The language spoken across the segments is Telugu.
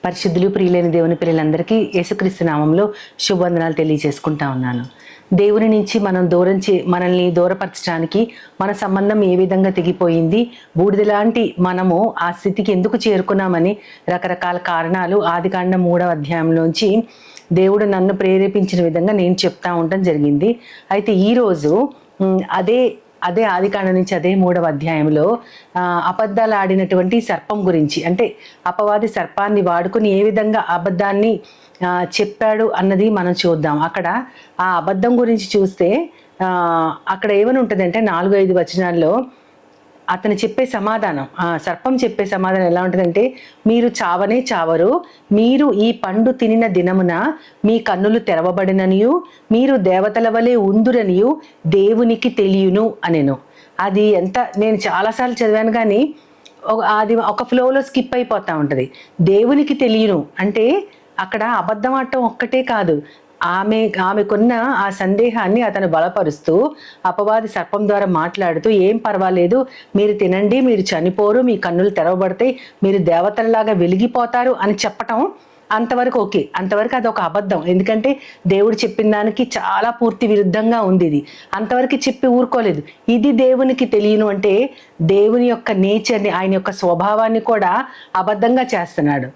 పరిశుద్ధులు ప్రియులైన దేవుని పిల్లలందరికీ యేసుక్రీస్తు నామంలో శుభవందనాలు తెలియజేసుకుంటా ఉన్నాను. దేవుని నుంచి మనల్ని దూరపరచడానికి మన సంబంధం ఏ విధంగా తెగిపోయింది, బూడిదలాంటి మనము ఆ స్థితికి ఎందుకు చేరుకున్నామని రకరకాల కారణాలు ఆదికాండం 3వ అధ్యాయంలోంచి దేవుడు నన్ను ప్రేరేపించిన విధంగా నేను చెప్తా ఉండటం జరిగింది. అయితే ఈరోజు అదే ఆదికాండం నుంచి అదే 3వ అధ్యాయంలో అబద్ధాలు ఆడినటువంటి సర్పం గురించి, అంటే అపవాది సర్పాన్ని వాడుకుని ఏ విధంగా అబద్ధాన్ని చెప్పాడు అన్నది మనం చూద్దాం. అక్కడ ఆ అబద్ధం గురించి చూస్తే అక్కడ ఏమని ఉంటుంది అంటే 4-5 వచనాల్లో అతను చెప్పే సమాధానం, సర్పం చెప్పే సమాధానం ఎలా ఉంటుందంటే, మీరు చావనే చావరు, మీరు ఈ పండు తినిన దినమున మీ కన్నులు తెరవబడిననియు మీరు దేవతల వలె ఉందురనియు దేవునికి తెలియను అనేను. అది నేను చాలాసార్లు చదివాను, కానీ అది ఒక ఫ్లోలో స్కిప్ అయిపోతా ఉంటుంది. దేవునికి తెలియను అంటే అక్కడ అబద్ధం ఆడటం ఒక్కటే కాదు, ఆమెకున్న ఆ సందేహాన్ని అతను బలపరుస్తూ అపవాది సర్పం ద్వారా మాట్లాడుతూ, ఏం పర్వాలేదు, మీరు తినండి, మీరు చనిపోరు, మీ కన్నులు తెరవబడతాయి, మీరు దేవతలలాగా వెలిగిపోతారు అని చెప్పటం అంతవరకు ఓకే. అంతవరకు అది ఒక అబద్ధం, ఎందుకంటే దేవుడు చెప్పిన దానికి చాలా పూర్తి విరుద్ధంగా ఉంది. ఇది అంతవరకు చెప్పి ఊరుకోలేదు. ఇది దేవునికి తెలియను అంటే దేవుని యొక్క నేచర్ని, ఆయన యొక్క స్వభావాన్ని కూడా అబద్ధంగా చేస్తున్నాడు.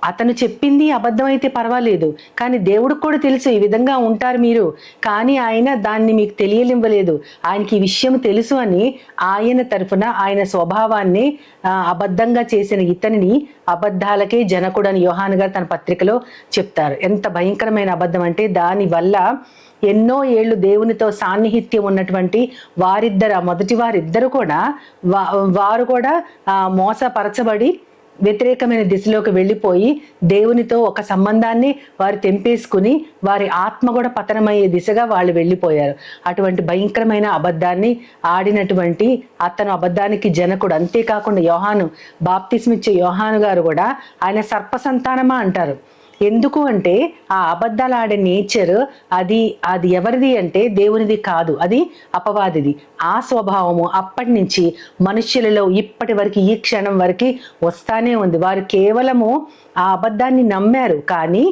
అతను చెప్పింది అబద్ధమైతే పర్వాలేదు, కానీ దేవుడికి కూడా తెలుసు ఈ విధంగా ఉంటారు మీరు, కానీ ఆయన దాన్ని మీకు తెలియనివ్వలేదు. ఆయనకి ఈ విషయం తెలుసు అని ఆయన తరఫున ఆయన స్వభావాన్ని అబద్ధంగా చేసిన ఇతనిని అబద్ధాలకే జనకుడని యోహాను గారు తన పత్రికలో చెప్తారు. ఎంత భయంకరమైన అబద్ధం అంటే, దానివల్ల ఎన్నో ఏళ్ళు దేవునితో సాన్నిహిత్యం ఉన్నటువంటి మొదటి వారిద్దరు కూడా వారు కూడా మోసపరచబడి వ్యతిరేకమైన దిశలోకి వెళ్ళిపోయి దేవునితో ఒక సంబంధాన్ని వారు తెంపేసుకుని వారి ఆత్మ కూడా పతనమయ్యే దిశగా వాళ్ళు వెళ్ళిపోయారు. అటువంటి భయంకరమైన అబద్ధాన్ని ఆడినటువంటి అతను అబద్ధానికి జనకుడు. అంతేకాకుండా బాప్తిస్మిచ్చే యోహాను గారు కూడా ఆయన సర్ప సంతానమా అంటారు. ఎందుకు అంటే ఆ అబద్ధాలు ఆడే నేచర్ అది ఎవరిది అంటే దేవునిది కాదు, అది అపవాదిది. ఆ స్వభావము అప్పటి నుంచి మనుష్యులలో ఇప్పటి వరకు, ఈ క్షణం వరకు వస్తానే ఉంది. వారు కేవలము ఆ అబద్ధాన్ని నమ్మారు, కానీ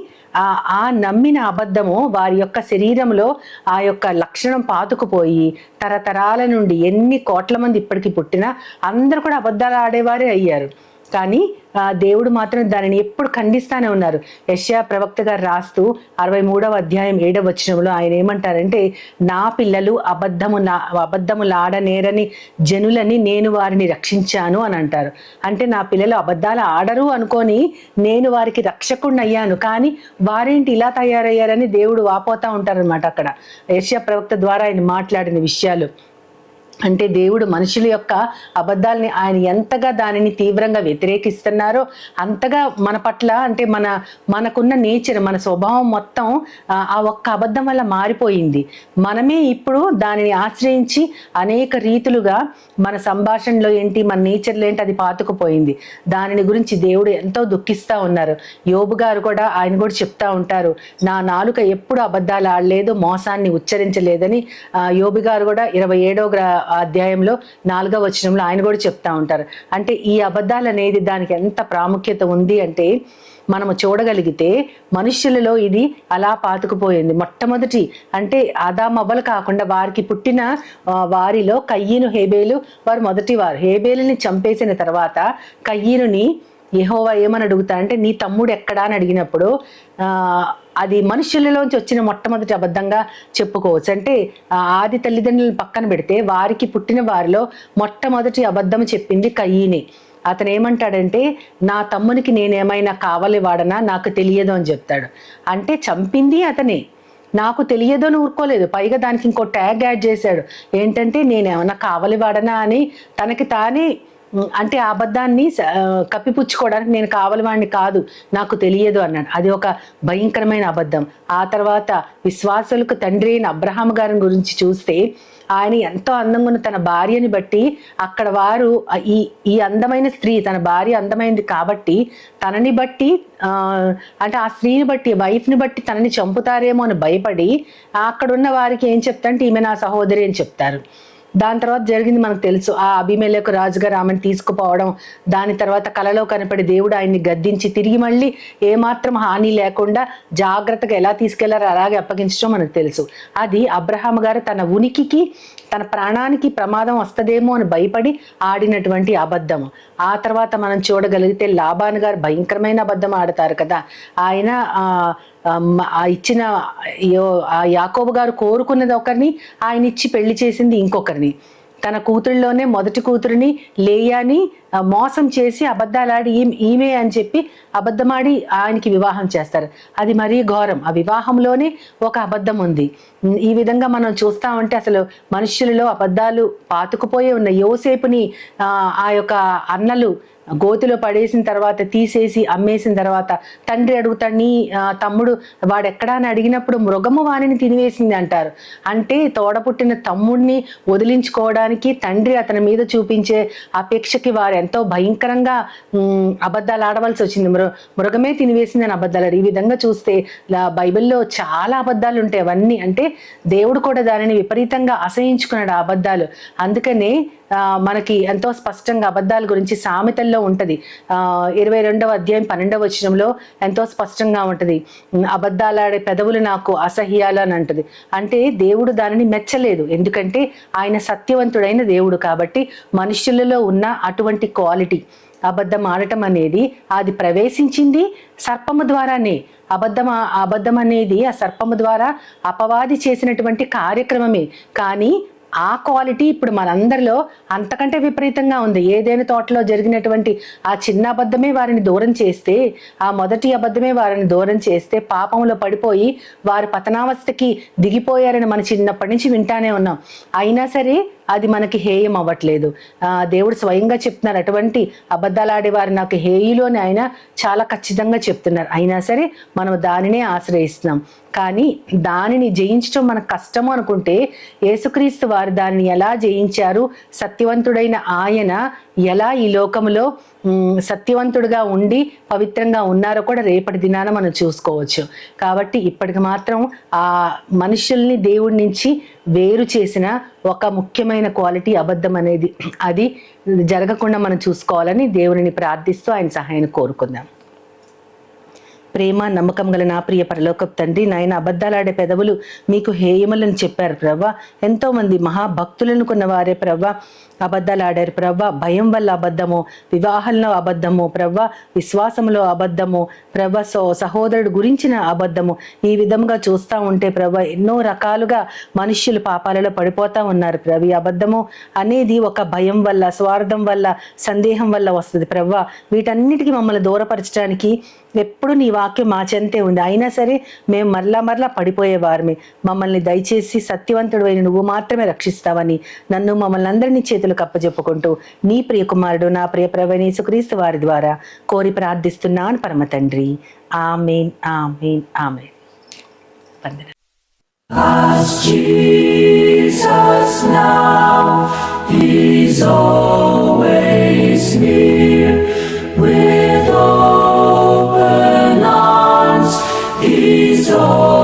ఆ నమ్మిన అబద్ధము వారి యొక్క శరీరంలో ఆ యొక్క లక్షణం పాతుకుపోయి తరతరాల నుండి ఎన్ని కోట్ల మంది ఇప్పటికి పుట్టినా అందరూ కూడా అబద్ధాలు ఆడేవారే అయ్యారు. కానీ దేవుడు మాత్రం దానిని ఎప్పుడు ఖండిస్తానే ఉన్నారు. యెషయా ప్రవక్త గారు రాస్తూ 63వ అధ్యాయం 7వ వచనంలో ఆయన ఏమంటారంటే, నా పిల్లలు అబద్ధములాడనేరని జనులని నేను వారిని రక్షించాను అని అంటారు. అంటే నా పిల్లలు అబద్ధాలు ఆడరు అనుకొని నేను వారికి రక్షకుడిని అయ్యాను, కానీ వారేంటి ఇలా తయారయ్యారని దేవుడు వాపోతా ఉంటారనమాట. అక్కడ యెషయా ప్రవక్త ద్వారా ఆయన మాట్లాడిన విషయాలు అంటే, దేవుడు మనుషుల యొక్క అబద్ధాలని ఆయన ఎంతగా దానిని తీవ్రంగా వ్యతిరేకిస్తున్నారో అంతగా మన పట్ల, అంటే మనకున్న నేచర్, మన స్వభావం మొత్తం ఆ ఒక్క అబద్ధం వల్ల మారిపోయింది. మనమే ఇప్పుడు దానిని ఆశ్రయించి అనేక రీతులుగా మన సంభాషణలో ఏంటి, మన నేచర్లో ఏంటి, అది పాతుకుపోయింది. దానిని గురించి దేవుడు ఎంతో దుఃఖిస్తూ ఉన్నారు. యోబు గారు కూడా ఆయన కూడా చెప్తా ఉంటారు, నా నాలుక ఎప్పుడు అబద్ధాలు ఆడలేదు, మోసాన్ని ఉచ్చరించలేదని. యోబు గారు కూడా 27వ అధ్యాయంలో 4వ వచనంలో ఆయన కూడా చెప్తా ఉంటారు. అంటే ఈ అబద్ధాలు అనేది దానికి ఎంత ప్రాముఖ్యత ఉంది అంటే మనము చూడగలిగితే మనుష్యులలో ఇది అలా పాతుకుపోయింది. మొట్టమొదటి అంటే ఆదామవ్వలు కాకుండా వారికి పుట్టిన వారిలో కయ్యీను, హేబేలు వారు మొదటి వారు. హేబేలుని చంపేసిన తర్వాత కయ్యీనుని యెహోవా ఏమని అడుగుతారంటే, నీ తమ్ముడు ఎక్కడా అని అడిగినప్పుడు అది మనుషులలోంచి వచ్చిన మొట్టమొదటి అబద్ధంగా చెప్పుకోవచ్చు. అంటే ఆది తల్లిదండ్రులను పక్కన పెడితే వారికి పుట్టిన వారిలో మొట్టమొదటి అబద్ధం చెప్పింది కయ్యీనే. అతను ఏమంటాడంటే, నా తమ్మునికి నేనేమైనా కావాలి వాడనా, నాకు తెలియదు అని చెప్తాడు. అంటే చంపింది అతనే, నాకు తెలియదు అని ఊరుకోలేదు, పైగా దానికి ఇంకో ట్యాగ్ యాడ్ చేశాడు. ఏంటంటే, నేనేమన్నా కావాలి వాడనా అని తనకి తానే, అంటే ఆ అబద్ధాన్ని కప్పిపుచ్చుకోవడానికి నేను కావాలి వాడిని కాదు, నాకు తెలియదు అన్నాడు. అది ఒక భయంకరమైన అబద్ధం. ఆ తర్వాత విశ్వాసులకు తండ్రి అయిన అబ్రహాం గారి గురించి చూస్తే, ఆయన ఎంతో అందంగా ఉన్న తన భార్యని బట్టి అక్కడ వారు ఈ అందమైన స్త్రీ, తన భార్య అందమైంది కాబట్టి తనని బట్టి, అంటే ఆ స్త్రీని బట్టి, వైఫ్ని బట్టి తనని చంపుతారేమో అని భయపడి అక్కడున్న వారికి ఏం చెప్తారంటే, ఈమె నా సహోదరి అని చెప్తారు. దాని తర్వాత జరిగింది మనకు తెలుసు. ఆ అబీమెలెకు రాజుగారు ఆమెను తీసుకుపోవడం, దాని తర్వాత కలలో కనపడి దేవుడు ఆయన్ని గద్దించి తిరిగి మళ్ళీ ఏమాత్రం హాని లేకుండా జాగ్రత్తగా ఎలా తీసుకెళ్లారో అలాగే అప్పగించడం మనకు తెలుసు. అది అబ్రహాం గారు తన ఉనికికి, తన ప్రాణానికి ప్రమాదం వస్తదేమో అని భయపడి ఆడినటువంటి అబద్ధము. ఆ తర్వాత మనం చూడగలిగితే లాబాన్ గారు భయంకరమైన అబద్ధం ఆడతారు కదా. ఆయన ఇచ్చిన యాకోబు గారు కోరుకున్నది ఒకరిని, ఆయన ఇచ్చి పెళ్లి చేసింది ఇంకొకరిని. తన కూతుళ్ళలోనే మొదటి కూతురిని లేయాని మోసం చేసి అబద్ధాలాడి ఈమె అని చెప్పి అబద్ధమాడి ఆయనకి వివాహం చేస్తారు. అది మరీ ఘోరం. ఆ వివాహంలోనే ఒక అబద్ధం ఉంది. ఈ విధంగా మనం చూస్తా ఉంటే అసలు మనుషులలో అబద్ధాలు పాతుకుపోయి ఉన్న యోసేపుని ఆ యొక్క అన్నలు గోతిలో పడేసిన తర్వాత తీసేసి అమ్మేసిన తర్వాత తండ్రి అడుగుతాడు, నీ తమ్ముడు వాడెక్కడా అని అడిగినప్పుడు మృగము వాణిని తినివేసింది అంటారు. అంటే తోడపుట్టిన తమ్ముడిని వదిలించుకోవడానికి తండ్రి అతని మీద చూపించే అపేక్షకి వారు ఎంతో భయంకరంగా అబద్ధాలు ఆడవలసి వచ్చింది. మృగమే తినివేసింది అని అబద్ధాలు. ఈ విధంగా చూస్తే బైబిల్లో చాలా అబద్ధాలు ఉంటాయి. అవన్నీ అంటే దేవుడు కూడా దానిని విపరీతంగా అసహించుకున్నాడు ఆ అబద్ధాలు. అందుకనే మనకి ఎంతో స్పష్టంగా అబద్ధాల గురించి సామెతల్లో ఉంటది. 22వ అధ్యాయం 12వ వచనంలో ఎంతో స్పష్టంగా ఉంటది. అబద్ధాలాడే పెదవులు నాకు అసహ్యాలు అని అంటది. అంటే దేవుడు దానిని మెచ్చలేదు. ఎందుకంటే ఆయన సత్యవంతుడైన దేవుడు కాబట్టి మనుషులలో ఉన్న అటువంటి క్వాలిటీ అబద్ధం ఆడటం అనేది అది ప్రవేశించింది సర్పము ద్వారానే. అబద్ధం అనేది ఆ సర్పము ద్వారా అపవాది చేసినటువంటి కార్యక్రమమే. కానీ ఆ క్వాలిటీ ఇప్పుడు మనందరిలో అంతకంటే విపరీతంగా ఉంది. ఏదైనా తోటలో జరిగినటువంటి ఆ చిన్న అబద్ధమే వారిని దూరం చేస్తే, ఆ మొదటి అబద్ధమే వారిని దూరం చేస్తే పాపంలో పడిపోయి వారు పతనావస్థకి దిగిపోయారని మనం చిన్నప్పటి నుంచి వింటానే ఉన్నాం. అయినా సరే అది మనకి హేయం అవ్వట్లేదు. దేవుడు స్వయంగా చెప్తున్నారు, అటువంటి అబద్ధాలు ఆడేవారు నాకు హేయులు అని ఆయన చాలా ఖచ్చితంగా చెప్తున్నారు. అయినా సరే మనం దానినే ఆశ్రయిస్తున్నాం. కానీ దానిని జయించడం మనకు కష్టము అనుకుంటే యేసుక్రీస్తు వారు దాన్ని ఎలా జయించారు, సత్యవంతుడైన ఆయన ఎలా ఈ లోకంలో సత్యవంతుడిగా ఉండి పవిత్రంగా ఉన్నారో కూడా రేపటి దినాన మనం చూసుకోవచ్చు. కాబట్టి ఇప్పటికి మాత్రం ఆ మనుషుల్ని దేవుడి నుంచి వేరు చేసిన ఒక ముఖ్యమైన క్వాలిటీ అబద్ధం అనేది, అది జరగకుండా మనం చూసుకోవాలని దేవుని ప్రార్థిస్తూ ఆయన సహాయాన్ని కోరుకుందాం. ప్రేమ నమ్మకం గల నా ప్రియ పరలోకపు తండ్రి, నాయన అబద్ధాలాడే పెదవులు మీకు హేయములని చెప్పారు ప్రవ్వా. ఎంతో మంది మహాభక్తులను కొన్న వారే ప్రవ్వా అబద్ధాలు ఆడారు ప్రవ్వా. భయం వల్ల అబద్ధము, వివాహంలో అబద్ధము ప్రవ్వా, విశ్వాసంలో అబద్ధము ప్రవ్వా, సహోదరుడు గురించిన అబద్ధము. ఈ విధంగా చూస్తూ ఉంటే ప్రవ్వా ఎన్నో రకాలుగా మనుష్యులు పాపాలలో పడిపోతా ఉన్నారు ప్రవ్వా. ఈ అబద్ధము అనేది ఒక భయం వల్ల, స్వార్థం వల్ల, సందేహం వల్ల వస్తుంది ప్రవ్వా. వీటన్నిటికీ మమ్మల్ని దూరపరచడానికి ఎప్పుడు నీ వాక్యం మా చెంతే ఉంది. అయినా సరే మేము మరలా పడిపోయేవారమే. మమ్మల్ని దయచేసి సత్యవంతుడు అయిన నువ్వు మాత్రమే రక్షిస్తావని నన్ను మమ్మల్ని అందరినీ చేతులకు అప్పచెప్పుకుంటూ నీ ప్రియ కుమారుడు నా ప్రియ ప్రభువైన యేసుక్రీస్తు వారి ద్వారా కోరి ప్రార్థిస్తున్నాను పరమ తండ్రి. ఆమేన్, ఆమేన్, ఆమేన్. వందనాలు. As Jesus now, He's always near with open arms. He's always